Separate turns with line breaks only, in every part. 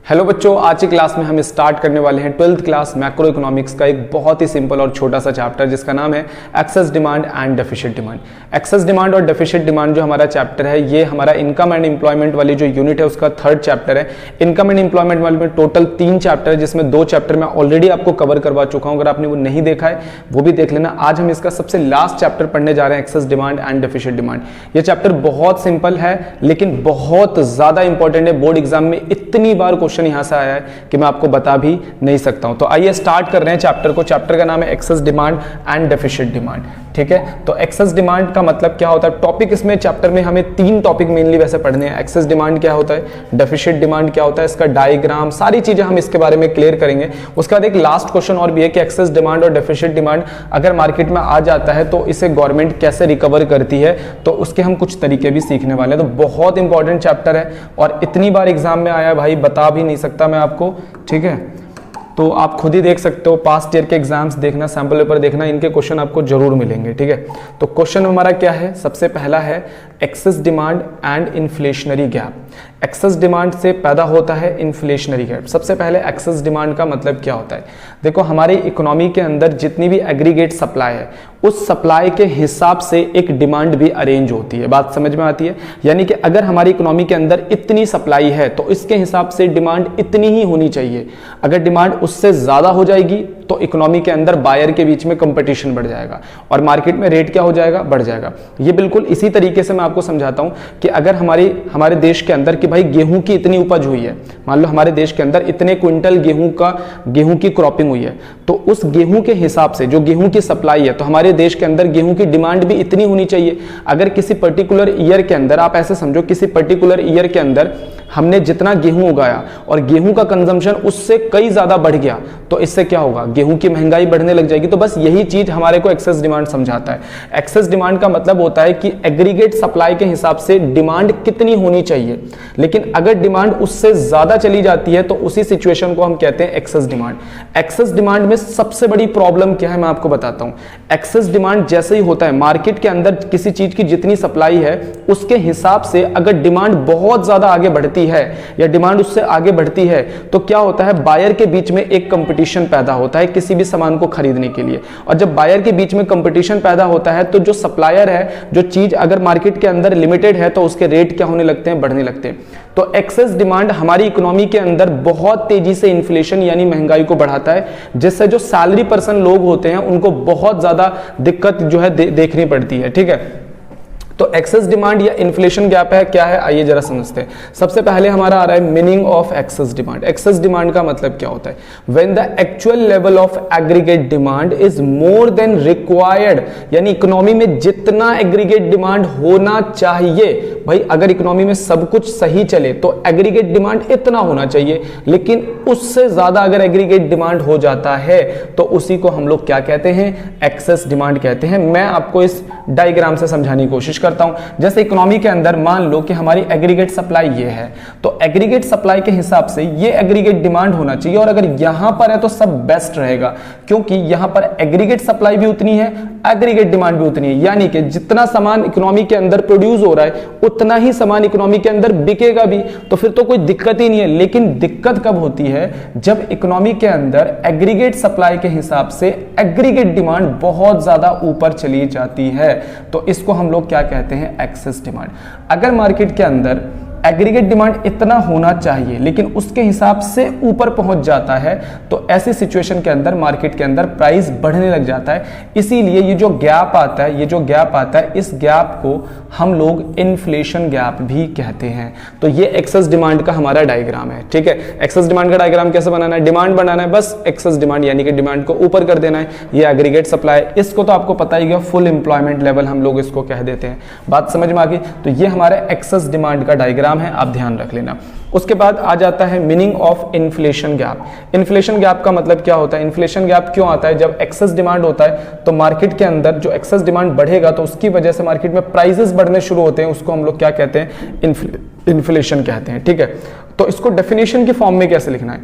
Hello बच्चों, आज की क्लास में हम स्टार्ट करने वाले हैं 12th क्लास मैक्रो इकोनॉमिक्स का एक बहुत ही सिंपल और छोटा सा चैप्टर जिसका नाम है excess demand and deficit demand. Excess demand और डेफिसिट डिमांड जो हमारा चैप्टर है ये हमारा इनकम एंड एम्प्लॉयमेंट वाली जो यूनिट है उसका थर्ड चैप्टर है। इनकम एंड एम्प्लॉयमेंट वाले में टोटल 3 चैप्टर है जिसमें 2 चैप्टर मैं ऑलरेडी आपको कवर करवा चुका हूं। अगर आपने वो नहीं देखा है वो भी देख लेना। आज हम इसका सबसे लास्ट चैप्टर पढ़ने जा रहे हैं, excess demand and deficit demand. ये चैप्टर बहुत सिंपल है लेकिन बहुत ज्यादा इंपॉर्टेंट है। बोर्ड एग्जाम में इतनी बार क्वेश्चन यहां से आया है कि मैं आपको बता भी नहीं सकता हूं। तो आइए स्टार्ट कर रहे हैं चैप्टर को। चैप्टर का नाम है excess demand and deficit demand. ठीक है, तो एक्सेस डिमांड का मतलब क्या होता है, टॉपिक इसमें चैप्टर में हमें 3 टॉपिक मेनली वैसे पढ़ने हैं। एक्सेस डिमांड क्या होता है, डेफिसिट डिमांड क्या होता है, इसका डायग्राम, सारी चीजें हम इसके बारे में क्लियर करेंगे। उसके बाद एक लास्ट क्वेश्चन और भी है कि एक्सेस डिमांड और डेफिसिट डिमांड अगर मार्केट में आ जाता है तो इसे गवर्नमेंट कैसे रिकवर करती है, तो उसके हम कुछ तरीके भी सीखने वाले हैं। तो बहुत इंपॉर्टेंट चैप्टर है और इतनी बार एग्जाम में आया है भाई, बता भी नहीं सकता मैं आपको। ठीक है, तो आप खुद ही देख सकते हो, पास्ट ईयर के एग्जाम्स देखना, सैंपल पेपर देखना, इनके क्वेश्चन आपको जरूर मिलेंगे। ठीक है, तो क्वेश्चन हमारा क्या है, सबसे पहला है excess demand and inflationary gap. Excess demand से पैदा होता है इन्फ्लेशनरी गैप। सबसे पहले एक्सेस डिमांड का मतलब क्या होता है, देखो हमारी इकोनॉमी के अंदर जितनी भी एग्रीगेट सप्लाई है उस सप्लाई के हिसाब से एक डिमांड भी अरेंज होती है। बात समझ में आती है, यानी कि अगर हमारी इकोनॉमी के अंदर इतनी सप्लाई है तो इसके हिसाब से डिमांड इतनी ही होनी चाहिए। अगर डिमांड उससे ज्यादा हो जाएगी तो इकोनॉमी के अंदर बायर के बीच में कंपटीशन बढ़ जाएगा और मार्केट में रेट क्या हो जाएगा, बढ़ जाएगा। ये बिल्कुल इसी तरीके से मैं आपको समझाता हूं कि अगर हमारे देश के अंदर कि भाई गेहूं की इतनी उपज हुई है, मान लो हमारे देश के अंदर इतने क्विंटल गेहूं की क्रॉपिंग हुई है, तो उस गेहूं के हिसाब से जो गेहूं की सप्लाई है तो हमारे देश के अंदर गेहूं की डिमांड भी इतनी होनी चाहिए। अगर किसी पर्टिकुलर ईयर के अंदर, आप ऐसे समझो किसी पर्टिकुलर ईयर के अंदर हमने जितना गेहूं उगाया और गेहूं का कंजम्पशन उससे कई ज्यादा बढ़ गया तो इससे क्या होगा, गेहूं की महंगाई बढ़ने लग जाएगी। तो बस यही चीज हमारे को एक्सेस डिमांड समझाता है। एक्सेस डिमांड का मतलब होता है कि एग्रीगेट सप्लाई के हिसाब से डिमांड कितनी होनी चाहिए, लेकिन अगर डिमांड उससे ज्यादा चली जाती है तो उसी सिचुएशन को हम कहते हैं एक्सेस डिमांड। एक्सेस डिमांड में सबसे बड़ी प्रॉब्लम क्या है मैं आपको बताता हूं। एक्सेस डिमांड जैसे ही होता है, मार्केट के अंदर किसी चीज की जितनी सप्लाई है उसके हिसाब से अगर डिमांड बहुत ज्यादा आगे बढ़ती है या डिमांड उससे आगे बढ़ती है तो क्या होता है, बायर के बीच में एक कंपटीशन पैदा होता है किसी भी सामान को खरीदने के लिए। और जब बायर के बीच में कंपटीशन पैदा होता है तो जो सप्लायर है, जो चीज अगर मार्केट के अंदर लिमिटेड है तो उसके रेट क्या होने लगते हैं, बढ़ने लगते हैं। तो एक्सेस डिमांड हमारी इकोनॉमी के अंदर बहुत तेजी से इन्फ्लेशन यानी महंगाई को बढ़ाता है, जिससे जो सैलरी पर्सन लोग होते हैं उनको बहुत ज्यादा दिक्कत जो है देखनी पड़ती है। ठीक है, तो एक्सेस डिमांड या इन्फ्लेशन गैप है क्या है, आइए जरा समझते हैं। सबसे पहले हमारा आ रहा है meaning of excess demand. Excess demand का मतलब क्या होता है, when the actual level of aggregate demand is more than required, यानी इकोनॉमी में जितना एग्रीगेट डिमांड होना चाहिए। भाई अगर इकोनॉमी में सब कुछ सही चले तो एग्रीगेट डिमांड इतना होना चाहिए, लेकिन उससे ज्यादा अगर एग्रीगेट डिमांड हो जाता है तो उसी को हम लोग क्या कहते हैं, एक्सेस डिमांड कहते हैं। मैं आपको इस डायग्राम से समझाने की कोशिश करता हूं। जैसे इकोनॉमी के अंदर मान लो कि हमारी एग्रीगेट सप्लाई ये है, तो एग्रीगेट सप्लाई के हिसाब से ये एग्रीगेट डिमांड होना चाहिए। और अगर यहां पर है तो सब बेस्ट रहेगा, क्योंकि यहां पर एग्रीगेट सप्लाई भी उतनी है, एग्रीगेट डिमांड भी उतनी है, यानी कि जितना सामान इकोनॉमी के अंदर प्रोड्यूस हो रहा है उतना ही सामान इकोनॉमी के अंदर बिकेगा भी, तो फिर तो कोई दिक्कत ही नहीं है। लेकिन दिक्कत कब होती है, जब इकोनॉमी के अंदर एग्रीगेट सप्लाई के हिसाब से एग्रीगेट डिमांड बहुत ज्यादा ऊपर चली जाती है, तो इसको हम लोग क्या कहते हैं, एक्सेस डिमांड। अगर मार्केट के अंदर एग्रीगेट डिमांड इतना होना चाहिए लेकिन उसके हिसाब से ऊपर पहुंच जाता है तो ऐसी सिचुएशन के अंदर मार्केट के अंदर प्राइस बढ़ने लग जाता है। इसीलिए ये जो गैप आता है, इस गैप को हम लोग इन्फ्लेशन गैप भी कहते हैं। तो ये एक्सेस डिमांड का हमारा डायग्राम है। ठीक है, एक्सेस डिमांड का डायग्राम कैसे बनाना है, डिमांड बनाना है, बस एक्सेस डिमांड यानी कि डिमांड को ऊपर कर देना है। ये एग्रीगेट सप्लाई, इसको तो आपको पता ही है, फुल एम्प्लॉयमेंट लेवल हम लोग इसको कह देते हैं। बात समझ में आ गई। तो ये हमारे एक्सेस डिमांड का डायग्राम है, आप ध्यान रख लेना। उसके बाद आ जाता है meaning of inflation gap. Inflation gap का मतलब क्या होता है, इन्फ्लेशन गैप क्यों आता है, जब एक्सेस डिमांड होता है तो मार्केट के अंदर जो एक्सेस डिमांड बढ़ेगा तो उसकी वजह से मार्केट में प्राइसेस बढ़ने शुरू होते हैं, उसको हम लोग क्या कहते हैं, इन्फ्लेशन कहते हैं। ठीक है, तो इसको डेफिनेशन की फॉर्म में कैसे लिखना है,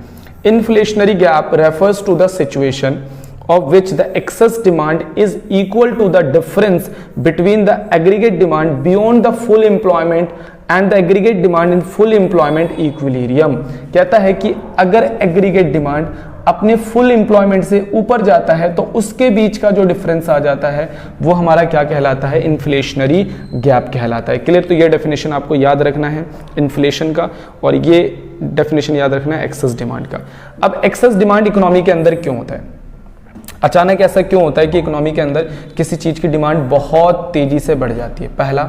inflationary gap refers to the situation of which the excess demand is equal to the difference between the aggregate demand beyond the full employment and the aggregate demand in full employment equilibrium। कहता है कि अगर aggregate demand अपने full employment से ऊपर जाता है तो उसके बीच का जो डिफरेंस आ जाता है वो हमारा क्या कहलाता है, इन्फ्लेशनरी गैप कहलाता है। क्लियर? तो ये डेफिनेशन आपको याद रखना है इन्फ्लेशन का, और ये डेफिनेशन याद रखना है एक्सेस डिमांड का। अब एक्सेस डिमांड इकोनॉमी के अंदर क्यों होता है, अचानक ऐसा क्यों होता है कि इकोनॉमी के अंदर किसी चीज की डिमांड बहुत तेजी से बढ़ जाती है? पहला,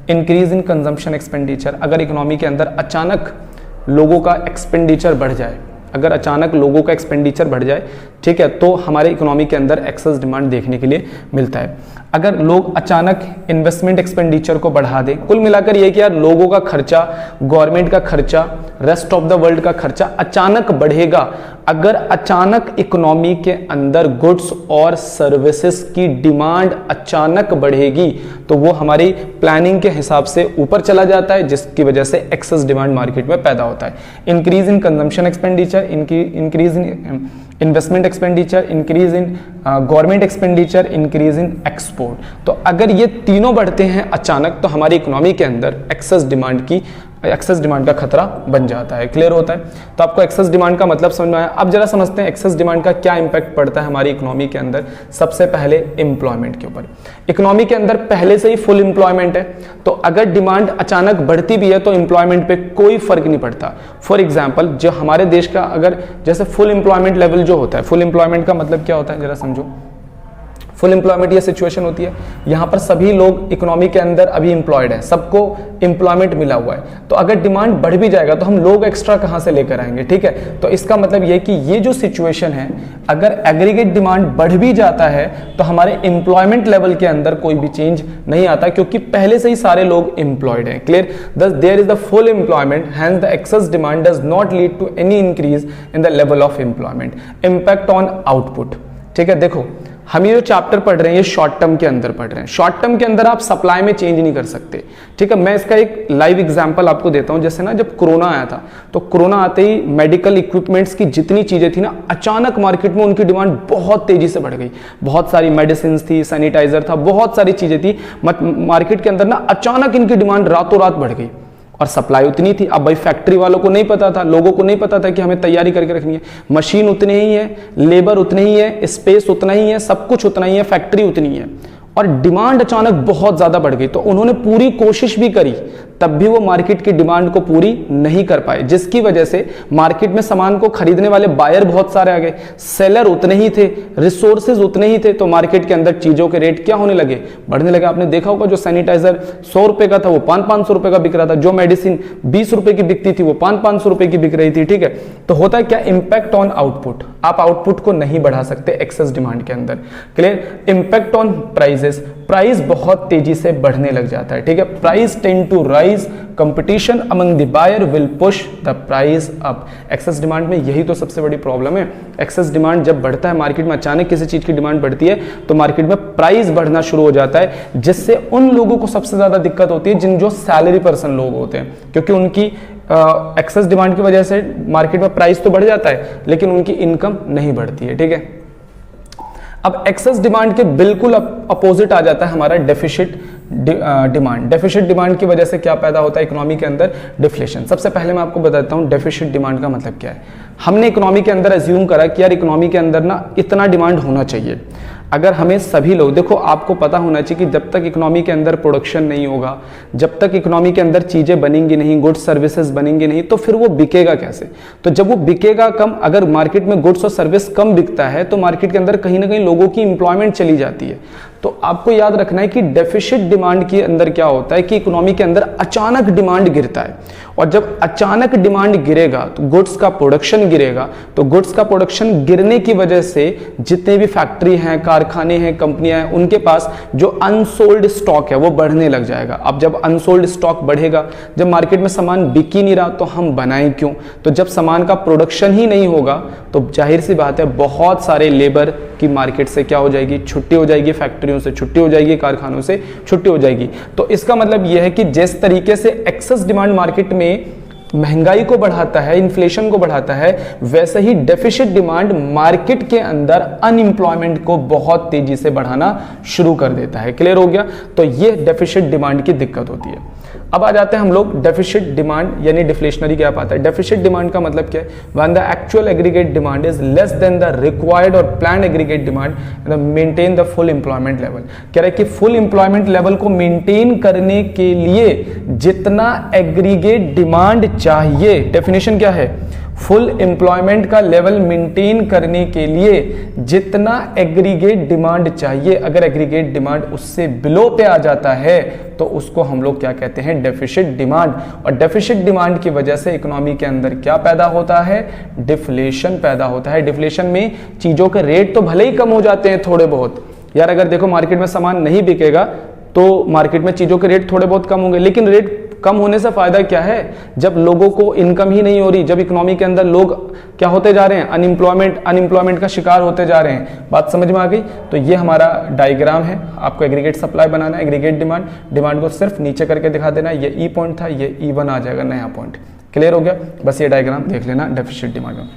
इंक्रीज इन कंजम्पशन एक्सपेंडिचर। अगर इकोनॉमी के अंदर अचानक लोगों का एक्सपेंडिचर बढ़ जाए, अगर अचानक लोगों का एक्सपेंडिचर बढ़ जाए, ठीक है, तो हमारे इकोनॉमी के अंदर एक्सेस डिमांड देखने के लिए मिलता है। अगर लोग अचानक इन्वेस्टमेंट एक्सपेंडिचर को बढ़ा दें, कुल मिलाकर ये कि यार लोगों का खर्चा, गवर्नमेंट का खर्चा, रेस्ट ऑफ द वर्ल्ड का खर्चा अचानक बढ़ेगा। अगर अचानक इकोनॉमी के अंदर गुड्स और सर्विसेज की डिमांड अचानक बढ़ेगी तो वो हमारी प्लानिंग के हिसाब से ऊपर चला जाता है, जिसकी वजह से एक्सेस डिमांड मार्केट में पैदा होता है। Increase in consumption expenditure, increase in investment expenditure, increase in government expenditure, increase in export. तो अगर ये तीनों बढ़ते हैं अचानक तो हमारी इकोनॉमी के अंदर एक्सेस डिमांड का खतरा बन जाता है। क्लियर होता है? तो आपको एक्सेस डिमांड का मतलब समझ में आया। अब जरा समझते हैं एक्सेस डिमांड का क्या इंपैक्ट पड़ता है हमारी इकोनॉमी के अंदर। सबसे पहले एम्प्लॉयमेंट के ऊपर। इकोनॉमी के अंदर पहले से ही फुल एम्प्लॉयमेंट है, तो अगर डिमांड अचानक बढ़ती भी है तो एम्प्लॉयमेंट पे कोई फर्क नहीं पड़ता। फॉर एग्जाम्पल, जो हमारे देश का अगर जैसे फुल एम्प्लॉयमेंट लेवल जो होता है, फुल एम्प्लॉयमेंट का मतलब क्या होता है जरा समझो। फुल एम्प्लॉयमेंट ये सिचुएशन होती है यहां पर सभी लोग इकोनॉमी के अंदर अभी एम्प्लॉयड हैं, सबको एम्प्लॉयमेंट मिला हुआ है। तो अगर डिमांड बढ़ भी जाएगा तो हम लोग एक्स्ट्रा कहां से लेकर आएंगे, ठीक है। तो इसका मतलब ये कि ये जो सिचुएशन है, अगर एग्रीगेट डिमांड बढ़ भी जाता है तो हमारे एम्प्लॉयमेंट लेवल के अंदर कोई भी चेंज नहीं आता, क्योंकि पहले से ही सारे लोग एम्प्लॉयड हैं। Clear? Thus there is the full employment, hence the excess demand does not lead to any increase in the level of employment. Impact on output, ठीक है। देखो, हम ये जो चैप्टर पढ़ रहे हैं ये शॉर्ट टर्म के अंदर पढ़ रहे हैं। शॉर्ट टर्म के अंदर आप सप्लाई में चेंज नहीं कर सकते, ठीक है। मैं इसका एक लाइव एग्जांपल आपको देता हूं। जैसे ना जब कोरोना आया था तो कोरोना आते ही मेडिकल इक्विपमेंट्स की जितनी चीजें थी ना, अचानक मार्केट में उनकी डिमांड बहुत तेजी से बढ़ गई। बहुत सारी मेडिसिन थी, सैनिटाइजर था, बहुत सारी चीजें थी मार्केट के अंदर ना, अचानक इनकी डिमांड रातों रात बढ़ गई और सप्लाई उतनी थी। अब भाई फैक्ट्री वालों को नहीं पता था, लोगों को नहीं पता था कि हमें तैयारी करके रखनी है। मशीन उतनी ही है, लेबर उतनी ही है, स्पेस उतना ही है, सब कुछ उतना ही है, फैक्ट्री उतनी है, और डिमांड अचानक बहुत ज्यादा बढ़ गई। तो उन्होंने पूरी कोशिश भी करी, तब भी वो मार्केट की डिमांड को पूरी नहीं कर पाए, जिसकी वजह से मार्केट में सामान को खरीदने वाले बायर बहुत सारे आ गए, सेलर उतने ही थे, रिसोर्सेज उतने ही थे। तो मार्केट के अंदर चीजों के रेट क्या होने लगे, बढ़ने लगे। आपने देखा होगा जो सैनिटाइजर 100 रुपए का था वो 500-500 रुपए का बिक रहा था, जो मेडिसिन 20 रुपए की बिकती थी वो 500-500 रुपए की बिक रही थी, ठीक है। तो होता है क्या, इंपैक्ट ऑन आउटपुट। आप आउटपुट को नहीं बढ़ा सकते एक्सेस डिमांड के अंदर। Clear? Impact on prices, price बहुत तेजी से बढ़ने लग जाता है, ठीक है। Price tend to rise, competition among the buyer will push the price up. Excess demand में यही तो सबसे बड़ी प्रॉब्लम है। एक्सेस डिमांड जब बढ़ता है मार्केट में, अचानक किसी चीज की डिमांड बढ़ती है तो मार्केट में प्राइस बढ़ना शुरू हो जाता है, जिससे उन लोगों को सबसे ज्यादा दिक्कत होती है जिन जो सैलरी पर्सन लोग होते हैं, क्योंकि उनकी एक्सेस डिमांड की वजह से मार्केट में प्राइस तो बढ़ जाता है लेकिन उनकी इनकम नहीं बढ़ती है, ठीक है। अब एक्सेस डिमांड के बिल्कुल अपोजिट आ जाता है हमारा डेफिसिट डिमांड। डेफिसिट डिमांड की वजह से क्या पैदा होता है इकोनॉमी के अंदर, डिफ्लेशन। सबसे पहले मैं आपको बताता हूं डेफिसिट डिमांड का मतलब क्या है। हमने इकोनॉमी के अंदर अज्यूम करा कि यार इकोनॉमी के अंदर ना इतना डिमांड होना चाहिए। अगर हमें सभी लोग, देखो आपको पता होना चाहिए कि जब तक इकोनॉमी के अंदर प्रोडक्शन नहीं होगा, जब तक इकोनॉमी के अंदर चीजें बनेंगी नहीं, गुड्स सर्विसेज बनेंगी नहीं, तो फिर वो बिकेगा कैसे। तो जब वो बिकेगा कम, अगर मार्केट में गुड्स और सर्विस कम बिकता है तो मार्केट के अंदर कहीं ना कहीं लोगों की इंप्लॉयमेंट चली जाती है। तो आपको याद रखना है कि डेफिसिट डिमांड के अंदर क्या होता है कि इकोनॉमी के अंदर अचानक डिमांड गिरता है, और जब अचानक डिमांड गिरेगा तो गुड्स का प्रोडक्शन गिरेगा। तो गुड्स का प्रोडक्शन गिरने की वजह से जितने भी फैक्ट्री हैं, कारखाने हैं, कंपनियां हैं, उनके पास जो अनसोल्ड स्टॉक है वो बढ़ने लग जाएगा। अब जब अनसोल्ड स्टॉक बढ़ेगा, जब मार्केट में सामान बिक ही नहीं रहा तो हम बनाएं क्यों। तो जब सामान का प्रोडक्शन ही नहीं होगा तो जाहिर सी बात है बहुत सारे लेबर की मार्केट से क्या हो जाएगी, छुट्टी हो जाएगी, फैक्ट्रियों से छुट्टी हो जाएगी, कारखानों से छुट्टी हो जाएगी। तो इसका मतलब यह है कि जिस तरीके से एक्सेस डिमांड मार्केट में महंगाई को बढ़ाता है, इन्फ्लेशन को बढ़ाता है, वैसे ही डेफिसिट डिमांड मार्केट के अंदर अनएम्प्लॉयमेंट को बहुत तेजी से बढ़ाना शुरू कर देता है। क्लियर हो गया? तो ये डेफिसिट डिमांड की दिक्कत होती है। अब आ जाते हैं हम लोग डेफिसिट डिमांड यानी डिफ्लेशनरी गैप आता है। डेफिसिट डिमांड का मतलब क्या है? When the actual aggregate demand is less than the required और plan aggregate demand maintain the full employment level. कह रहा है कि फुल एम्प्लॉयमेंट लेवल को मेंटेन करने के लिए जितना एग्रीगेट डिमांड चाहिए, डेफिनेशन क्या है? फुल एम्प्लॉयमेंट का लेवल मेंटेन करने के लिए जितना एग्रीगेट डिमांड चाहिए, अगर एग्रीगेट डिमांड उससे बिलो पे आ जाता है तो उसको हम लोग क्या कहते हैं? Deficit demand. और डेफिसिट डिमांड की वजह से इकोनॉमी के अंदर क्या पैदा होता है? डिफ्लेशन पैदा होता है। डिफ्लेशन में चीजों के रेट तो भले ही कम हो जाते हैं थोड़े बहुत, यार अगर देखो मार्केट में सामान नहीं बिकेगा तो मार्केट में चीजों के रेट थोड़े बहुत कम होंगे, लेकिन रेट कम होने से फायदा क्या है? जब लोगों को इनकम ही नहीं हो रही, जब इकोनॉमी के अंदर लोग क्या होते जा रहे हैं? अनएम्प्लॉयमेंट का शिकार होते जा रहे हैं। बात समझ में आ गई? तो ये हमारा डायग्राम है। आपको एग्रीगेट सप्लाई बनाना है, एग्रीगेट डिमांड को सिर्फ नीचे करके दिखा देना। ये ई पॉइंट था, ये E1 आ जाएगा नया पॉइंट। क्लियर हो गया? बस ये डायग्राम देख लेना डेफिसिट डिमांड में।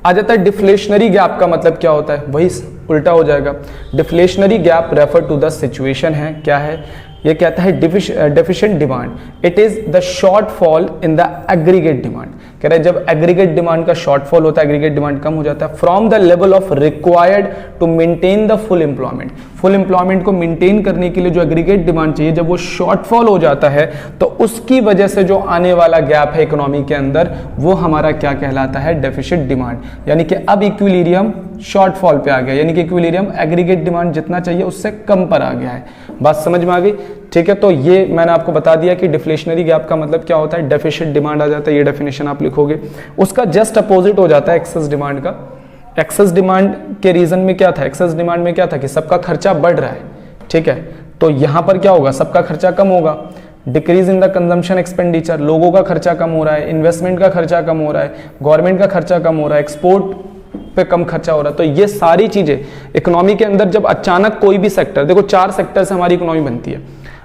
आ जाता है डिफ्लेशनरी गैप का मतलब क्या होता है? वही उल्टा हो जाएगा। Deflationary gap refer to the situation है। क्या है? ये कहता है deficient demand, it is the shortfall in the aggregate demand. कह रहे हैं जब एग्रीगेट डिमांड का शॉर्टफॉल होता है, एग्रीगेट डिमांड कम हो जाता है from the level of required to maintain the full employment. Full employment को मेंटेन करने के लिए जो एग्रीगेट डिमांड चाहिए, जब वो शॉर्टफॉल हो जाता है तो उसकी वजह से जो आने वाला गैप है इकोनॉमी के अंदर, वो हमारा क्या कहलाता है? Deficit demand. यानी कि अब इक्विलिब्रियम शॉर्टफॉल पे आ गया, यानी कि इक्विलिब्रियम एग्रीगेट डिमांड जितना चाहिए उससे कम पर आ गया है। बात समझ में आ गई? ठीक है, तो ये मैंने आपको बता दिया कि डिफ्लेशनरी गैप का मतलब क्या होता है। डेफिसिट डिमांड आ जाता है, ये डेफिनेशन आप लिखोगे। उसका जस्ट अपोजिट हो जाता है एक्सेस डिमांड का। एक्सेस डिमांड के रीजन में क्या था? एक्सेस डिमांड में क्या था कि सबका खर्चा बढ़ रहा है, ठीक है, तो यहां पर क्या होगा? सबका खर्चा कम होगा। Decrease in the consumption expenditure, लोगों का खर्चा कम हो रहा है, इन्वेस्टमेंट का खर्चा कम हो रहा है, गवर्नमेंट का खर्चा कम हो रहा है, एक्सपोर्ट पे कम खर्चा हो रहा है। तो ये सारी चीजें इकोनॉमी के अंदर जब अचानक कोई भी सेक्टर, देखो 4 सेक्टर से हमारी इकोनॉमी बनती है।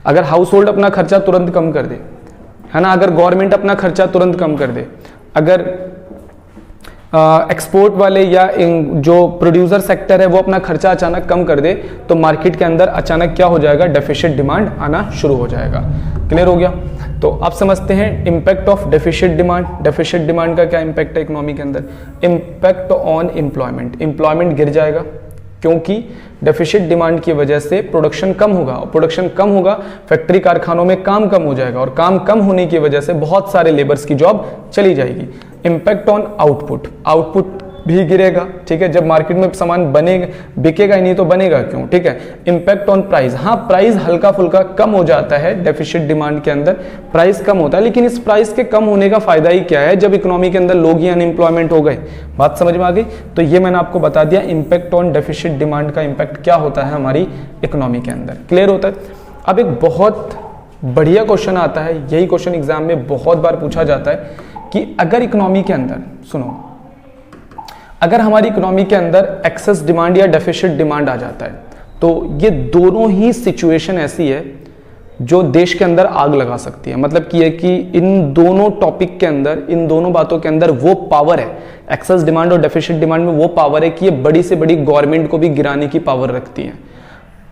अगर हाउस होल्ड अपना खर्चा तुरंत कम कर दे, है ना, अगर गवर्नमेंट अपना खर्चा तुरंत कम कर दे, अगर एक्सपोर्ट वाले या जो प्रोड्यूसर सेक्टर है वो अपना खर्चा अचानक कम कर दे, तो मार्केट के अंदर अचानक क्या हो जाएगा? डेफिसिट डिमांड आना शुरू हो जाएगा। क्लियर हो गया? तो आप समझते हैं impact of deficit demand. Deficit demand का क्या इंपैक्ट है इकोनॉमी के अंदर? इंपैक्ट ऑन एम्प्लॉयमेंट, एम्प्लॉयमेंट गिर जाएगा क्योंकि डेफिसिट डिमांड की वजह से प्रोडक्शन कम होगा, और प्रोडक्शन कम होगा, फैक्ट्री कारखानों में काम कम हो जाएगा, और काम कम होने की वजह से बहुत सारे लेबर्स की जॉब चली जाएगी। इंपैक्ट ऑन आउटपुट, आउटपुट भी गिरेगा, ठीक है, जब मार्केट में सामान बनेगा, बिकेगा ही नहीं तो बनेगा क्यों, ठीक है। इंपैक्ट ऑन प्राइस, हाँ प्राइस हल्का फुल्का कम हो जाता है डेफिसिट डिमांड के अंदर, प्राइस कम होता है, लेकिन इस प्राइस के कम होने का फायदा ही क्या है जब इकोनॉमी के अंदर लोग ही अनएम्प्लॉयमेंट हो गए। बात समझ में आ गई? तो ये मैंने आपको बता दिया इंपैक्ट ऑन डेफिसिट डिमांड का इंपैक्ट क्या होता है हमारी इकोनॉमी के अंदर। क्लियर होता है? अब एक बहुत बढ़िया क्वेश्चन आता है, यही क्वेश्चन एग्जाम में बहुत बार पूछा जाता है कि अगर इकोनॉमी के अंदर, सुनो, अगर हमारी इकोनॉमी के अंदर एक्सेस डिमांड या डेफिसिट डिमांड आ जाता है तो ये दोनों ही सिचुएशन ऐसी है जो देश के अंदर आग लगा सकती है। मतलब कि है कि इन दोनों टॉपिक के अंदर, इन दोनों बातों के अंदर वो पावर है, एक्सेस डिमांड और डेफिसिट डिमांड में वो पावर है कि ये बड़ी से बड़ी गवर्नमेंट को भी गिराने की पावर रखती है।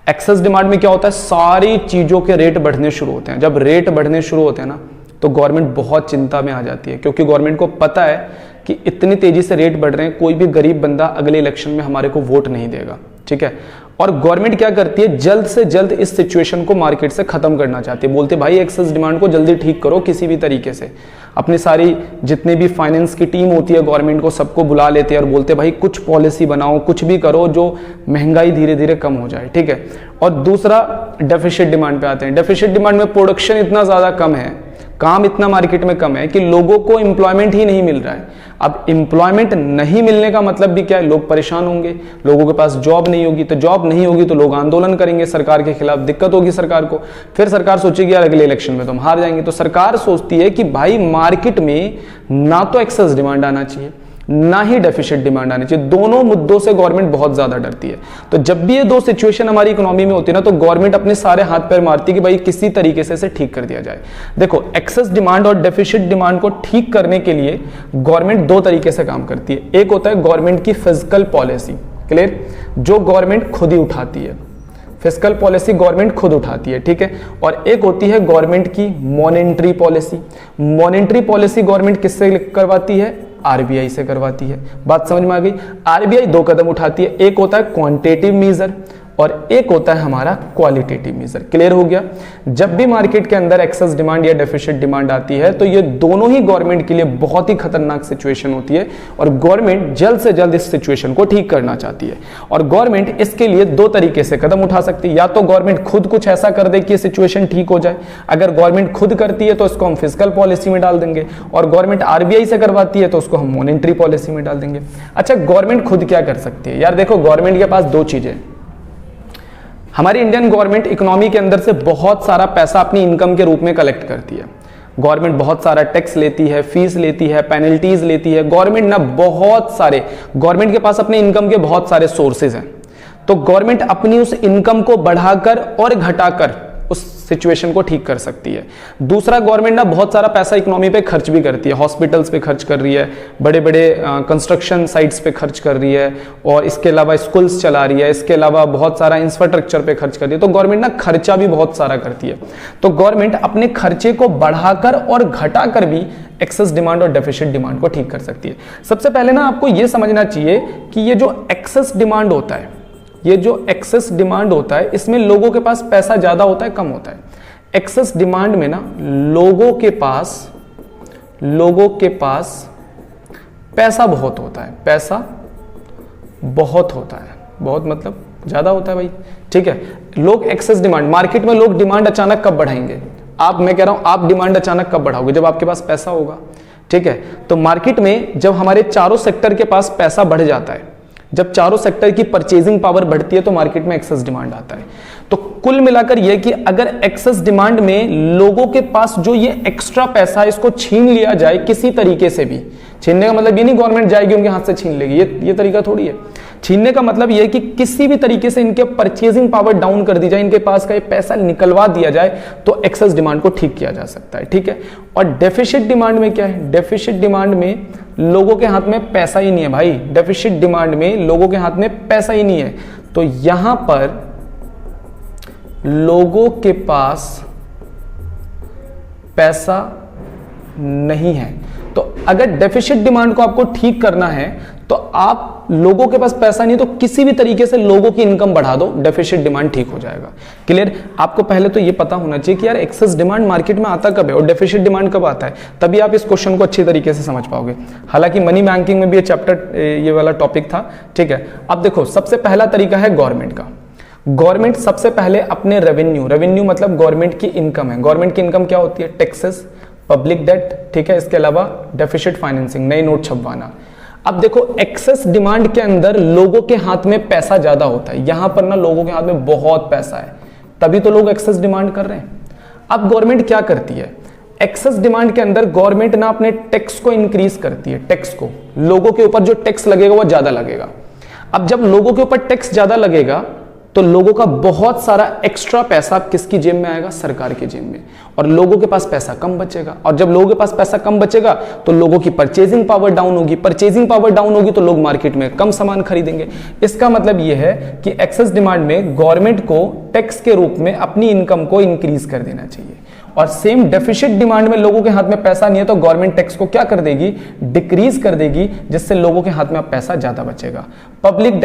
एक्सेस डिमांड में क्या होता है, सारी चीजों के रेट बढ़ने शुरू होते हैं। जब रेट बढ़ने शुरू होते हैं ना तो गवर्नमेंट बहुत चिंता में आ जाती है, क्योंकि गवर्नमेंट को पता है कि इतनी तेजी से रेट बढ़ रहे हैं, कोई भी गरीब बंदा अगले इलेक्शन में हमारे को वोट नहीं देगा, ठीक है। और गवर्नमेंट क्या करती है, जल्द से जल्द इस सिचुएशन को मार्केट से खत्म करना चाहती है। बोलते भाई एक्सेस डिमांड को जल्दी ठीक करो किसी भी तरीके से। अपनी सारी जितनी भी फाइनेंस की टीम होती है गवर्नमेंट को, सबको बुला लेते हैं और बोलते भाई कुछ पॉलिसी बनाओ, कुछ भी करो जो महंगाई धीरे धीरे कम हो जाए, ठीक है। और दूसरा डेफिसिट डिमांड पे आते हैं। डेफिसिट डिमांड में प्रोडक्शन इतना ज्यादा कम है, काम इतना मार्केट में कम है कि लोगों को एम्प्लॉयमेंट ही नहीं मिल रहा है। अब एम्प्लॉयमेंट नहीं मिलने का मतलब भी क्या है, लोग परेशान होंगे, लोगों के पास जॉब नहीं होगी, तो जॉब नहीं होगी तो लोग आंदोलन करेंगे सरकार के खिलाफ, दिक्कत होगी सरकार को। फिर सरकार सोचेगी यार अगले इलेक्शन में तो हम हार जाएंगे, तो सरकार सोचती है कि भाई मार्केट में ना तो एक्सेस डिमांड आना चाहिए ना ही डेफिशिट डिमांड आनी चाहिए। दोनों मुद्दों से गवर्नमेंट बहुत ज्यादा डरती है। तो जब भी ये दो सिचुएशन हमारी इकोनॉमी में होती है ना, तो गवर्नमेंट अपने सारे हाथ पैर मारती है कि भाई किसी तरीके से इसे ठीक कर दिया जाए। देखो, एक्सेस डिमांड और डेफिशिट डिमांड को ठीक करने के लिए गवर्नमेंट दो तरीके से काम करती है। एक होता है गवर्नमेंट की फिजिकल पॉलिसी, क्लियर, जो गवर्नमेंट खुद ही उठाती है, फिस्कल पॉलिसी गवर्नमेंट खुद उठाती है, ठीक है। और एक होती है गवर्नमेंट की monetary policy. Monetary policy government किससे करवाती है? आरबीआई से करवाती है। बात समझ में आ गई? आरबीआई दो कदम उठाती है, एक होता है क्वांटिटेटिव मेजर और एक होता है हमारा क्वालिटेटिव मेजर। क्लियर हो गया? जब भी मार्केट के अंदर एक्सेस डिमांड या डेफिशिट डिमांड आती है तो ये दोनों ही गवर्नमेंट के लिए बहुत ही खतरनाक सिचुएशन होती है और गवर्नमेंट जल्द से जल्द इस सिचुएशन को ठीक करना चाहती है। और गवर्नमेंट इसके लिए दो तरीके से कदम उठा सकती है। या तो गवर्नमेंट खुद कुछ ऐसा कर दे कि ये सिचुएशन ठीक हो जाए। अगर गवर्नमेंट खुद करती है तो इसको हम फिजिकल पॉलिसी में डाल देंगे, और गवर्नमेंट आरबीआई से करवाती है तो उसको हम मॉनेटरी पॉलिसी में डाल देंगे। अच्छा, गवर्नमेंट खुद क्या कर सकती है? यार देखो, गवर्नमेंट के पास दो चीजें। हमारी इंडियन गवर्नमेंट इकोनॉमी के अंदर से बहुत सारा पैसा अपनी इनकम के रूप में कलेक्ट करती है। गवर्नमेंट बहुत सारा टैक्स लेती है, फीस लेती है, पेनल्टीज लेती है। गवर्नमेंट ना बहुत सारे, गवर्नमेंट के पास अपने इनकम के बहुत सारे सोर्सेज हैं। तो गवर्नमेंट अपनी उस इनकम को बढ़ाकर और घटाकर उस सिचुएशन को ठीक कर सकती है। दूसरा, गवर्नमेंट ना बहुत सारा पैसा इकोनॉमी पे खर्च भी करती है। हॉस्पिटल्स पे खर्च कर रही है, बड़े बड़े कंस्ट्रक्शन साइट्स पे खर्च कर रही है, और इसके अलावा स्कूल्स चला रही है, इसके अलावा बहुत सारा इंफ्रास्ट्रक्चर पे खर्च कर रही है। तो गवर्नमेंट ना खर्चा भी बहुत सारा करती है। तो गवर्नमेंट अपने खर्चे को बढ़ाकर और घटाकर भी एक्सेस डिमांड और डेफिशिट डिमांड को ठीक कर सकती है। सबसे पहले ना आपको यह समझना चाहिए कि ये जो एक्सेस डिमांड होता है, ये जो एक्सेस डिमांड होता है, इसमें लोगों के पास पैसा ज्यादा होता है कम होता है? एक्सेस डिमांड में ना लोगों के पास पैसा बहुत होता है। पैसा बहुत होता है, बहुत मतलब ज्यादा होता है भाई, ठीक है। लोग एक्सेस डिमांड, मार्केट में लोग डिमांड अचानक कब बढ़ाएंगे? मैं कह रहा हूं, आप डिमांड अचानक कब बढ़ाओगे? जब आपके पास पैसा होगा, ठीक है। तो मार्केट में जब हमारे चारों सेक्टर के पास पैसा बढ़ जाता है, जब चारों सेक्टर की परचेजिंग पावर बढ़ती है, तो मार्केट में एक्सेस डिमांड आता है। तो कुल मिलाकर यह कि अगर एक्सेस डिमांड में लोगों के पास जो ये एक्स्ट्रा पैसा है, इसको छीन लिया जाए किसी तरीके से भी, छीनने का मतलब ये नहीं गवर्नमेंट जाएगी उनके हाथ से छीन लेगी, ये तरीका थोड़ी है। छीनने का मतलब यह है कि किसी भी तरीके से इनके परचेजिंग पावर डाउन कर दी जाए, इनके पास का ये पैसा निकलवा दिया जाए, तो एक्सेस डिमांड को ठीक किया जा सकता है, ठीक है। और डेफिशिट डिमांड में क्या है? डेफिशिट डिमांड में लोगों के हाथ में पैसा ही नहीं है भाई। डेफिशिट डिमांड में लोगों के हाथ में पैसा ही नहीं है। तो यहां पर लोगों के पास पैसा नहीं है। तो अगर डेफिशिट डिमांड को आपको ठीक करना है, तो आप लोगों के पास पैसा नहीं, तो किसी भी तरीके से लोगों की इनकम बढ़ा दो, डेफिशिट डिमांड ठीक हो जाएगा। क्लियर? आपको पहले तो ये पता होना चाहिए कि यार एक्सेस डिमांड मार्केट में आता कब है और डेफिशिट डिमांड कब आता है, तभी आप इस क्वेश्चन को अच्छी तरीके से समझ पाओगे। हालांकि मनी बैंकिंग में भी ये चैप्टर, ये वाला टॉपिक था, ठीक है। अब देखो, सबसे पहला तरीका है गवर्नमेंट का। गवर्नमेंट सबसे पहले अपने रेवेन्यू मतलब गवर्नमेंट की इनकम है। गवर्नमेंट की इनकम क्या होती है? टैक्सेस, पब्लिक डेट, ठीक है। इसके अलावा डेफिशिट फाइनेंसिंग, नए नोट छपवाना। अब देखो, एक्सेस डिमांड के अंदर लोगों के हाथ में पैसा ज्यादा होता है। यहां पर ना लोगों के हाथ में बहुत पैसा है, तभी तो लोग एक्सेस डिमांड कर रहे हैं। अब गवर्नमेंट क्या करती है? एक्सेस डिमांड के अंदर गवर्नमेंट ना अपने टैक्स को इंक्रीज करती है। टैक्स को, लोगों के ऊपर जो टैक्स लगेगा वो ज्यादा लगेगा। अब जब लोगों के ऊपर टैक्स ज्यादा लगेगा, तो लोगों का बहुत सारा एक्स्ट्रा पैसा किसकी जेब में आएगा? सरकार की जेब में। और लोगों के पास पैसा कम बचेगा, और जब लोगों के पास पैसा कम बचेगा तो लोगों की परचेजिंग पावर डाउन होगी। परचेजिंग पावर डाउन होगी तो लोग मार्केट में कम सामान खरीदेंगे। इसका मतलब यह है कि एक्सेस डिमांड में गवर्नमेंट को टैक्स के रूप में अपनी इनकम को इंक्रीज कर देना चाहिए। और सेम डेफिशिट डिमांड में लोगों के हाथ में पैसा नहीं है, तो गवर्नमेंट टैक्स को क्या कर देगी? डिक्रीज कर देगी, जिससे लोगों के हाथ में अब पैसा ज्यादा बचेगा। पब्लिक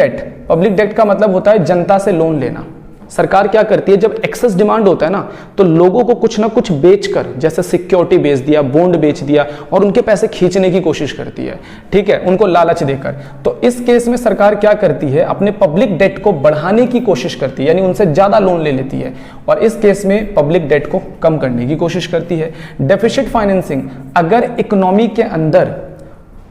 डेट का मतलब होता है जनता से लोन लेना। सरकार क्या करती है? जब एक्सेस डिमांड होता है ना, तो लोगों को कुछ ना कुछ बेचकर, जैसे सिक्योरिटी बेच दिया, बॉन्ड बेच दिया, और उनके पैसे खींचने की कोशिश करती है, ठीक है, उनको लालच देकर। तो इस केस में सरकार क्या करती है? अपने पब्लिक डेट को बढ़ाने की कोशिश करती है, यानी उनसे ज्यादा लोन ले लेती है, और इस केस में पब्लिक डेट को कम करने की कोशिश करती है। डेफिशिट फाइनेंसिंग, अगर इकोनॉमी के अंदर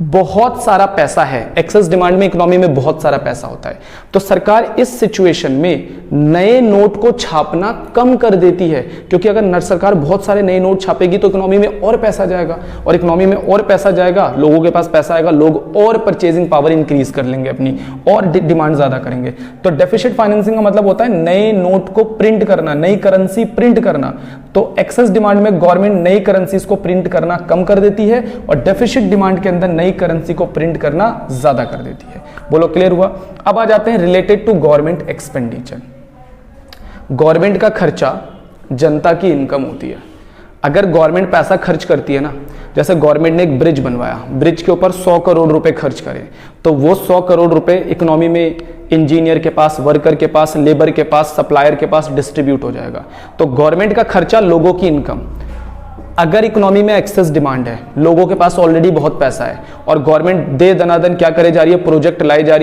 बहुत सारा पैसा है, एक्सेस डिमांड में इकोनॉमी में बहुत सारा पैसा होता है, तो सरकार इस सिचुएशन में नए नोट को छापना कम कर देती है, क्योंकि अगर सरकार बहुत सारे नए नोट छापेगी तो इकोनॉमी में और पैसा जाएगा, और इकोनॉमी में और पैसा जाएगा, लोगों के पास पैसा आएगा, लोग और परचेजिंग पावर इंक्रीज कर लेंगे अपनी, और डिमांड ज्यादा करेंगे। तो डेफिसिट फाइनेंसिंग का मतलब होता है नए नोट को प्रिंट करना, नई करेंसी प्रिंट करना। तो एक्सेस डिमांड में गवर्नमेंट नई करेंसीज को प्रिंट करना कम कर देती है, और डेफिसिट डिमांड के अंदर नई करेंसी को प्रिंट करना ज्यादा कर देती है। बोलो क्लियर हुआ? अब आ जाते हैं related to government expenditure. Government का खर्चा जनता की इनकम होती है। अगर गवर्नमेंट पैसा खर्च करती है ना, जैसे गवर्नमेंट ने एक ब्रिज बनवाया, ब्रिज के ऊपर 100 करोड़ रुपए खर्च करें, तो वो 100 करोड़ रुपए इकोनॉमी में इंजीनियर के पास, वर्कर के पास, लेबर के पास, सप्लायर के पास डिस्ट्रीब्यूट हो जाएगा। तो गवर्नमेंट का खर्चा लोगों की इनकम। अगर इकोनॉमी में एक्सेस डिमांड है, लोगों के पास ऑलरेडी बहुत पैसा है, और गवर्नमेंट दे दनादन क्या करे जा रही है, प्रोजेक्ट लाई जा